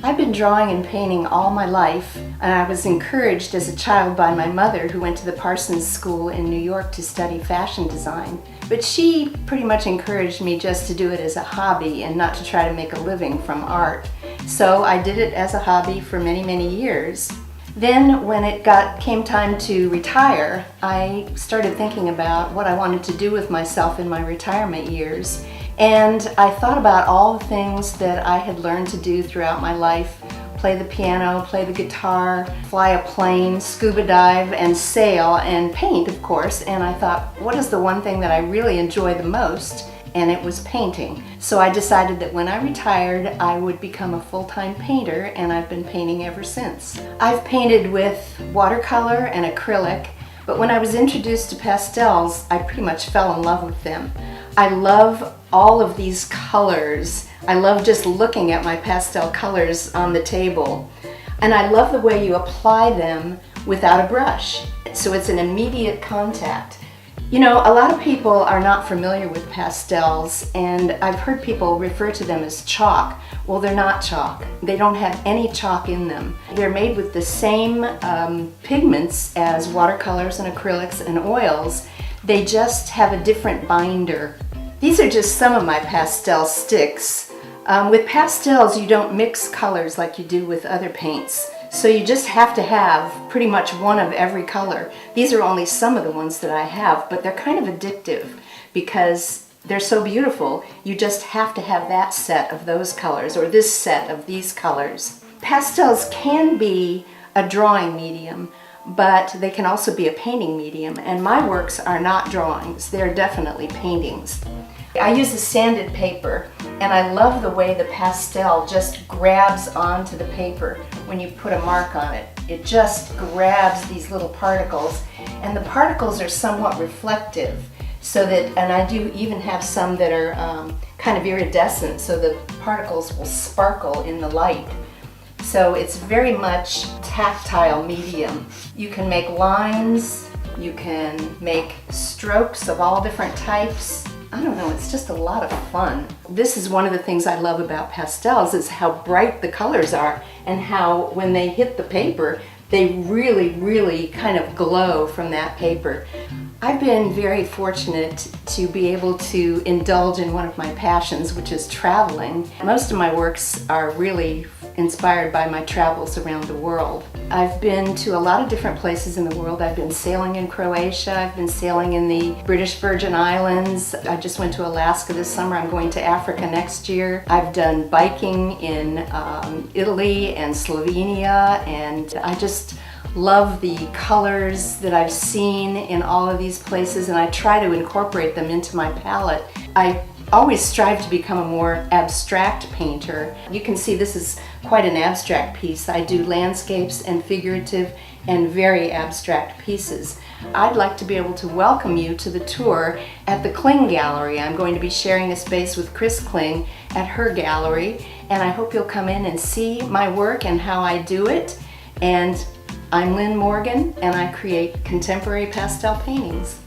I've been drawing and painting all my life, and I was encouraged as a child by my mother, who went to the Parsons School in New York to study fashion design. But she pretty much encouraged me just to do it as a hobby and not to try to make a living from art. So I did it as a hobby for many, many years. Then when it came time to retire, I started thinking about what I wanted to do with myself in my retirement years. And I thought about all the things that I had learned to do throughout my life: play the piano, play the guitar, fly a plane, scuba dive, and sail, and paint, of course. And I thought, what is the one thing that I really enjoy the most? And it was painting. So I decided that when I retired, I would become a full-time painter, and I've been painting ever since. I've painted with watercolor and acrylic, but when I was introduced to pastels, I pretty much fell in love with them. I love all of these colors. I love just looking at my pastel colors on the table. And I love the way you apply them without a brush. So it's an immediate contact. You know, a lot of people are not familiar with pastels, and I've heard people refer to them as chalk. Well, they're not chalk. They don't have any chalk in them. They're made with the same pigments as watercolors and acrylics and oils. They just have a different binder. These are just some of my pastel sticks. With pastels, you don't mix colors like you do with other paints. So you just have to have pretty much one of every color. These are only some of the ones that I have, but they're kind of addictive because they're so beautiful. You just have to have that set of those colors or this set of these colors. Pastels can be a drawing medium, but they can also be a painting medium, and my works are not drawings. They're definitely paintings. I use a sanded paper, and I love the way the pastel just grabs onto the paper when you put a mark on it. It just grabs these little particles, and the particles are somewhat reflective, so that, and I do even have some that are kind of iridescent, so the particles will sparkle in the light. So it's very much tactile medium. You can make lines, you can make strokes of all different types. I don't know, it's just a lot of fun. This is one of the things I love about pastels, is how bright the colors are and how when they hit the paper, they really, really kind of glow from that paper. I've been very fortunate to be able to indulge in one of my passions, which is traveling. Most of my works are really inspired by my travels around the world. I've been to a lot of different places in the world. I've been sailing in Croatia, I've been sailing in the British Virgin Islands. I just went to Alaska this summer. I'm going to Africa next year. I've done biking in Italy and Slovenia, and I just love the colors that I've seen in all of these places, and I try to incorporate them into my palette. I always strive to become a more abstract painter. You can see this is quite an abstract piece. I do landscapes and figurative and very abstract pieces. I'd like to be able to welcome you to the tour at the Kling Gallery. I'm going to be sharing a space with Chris Kling at her gallery, and I hope you'll come in and see my work and how I do it. And I'm Lynn Morgan, and I create contemporary pastel paintings.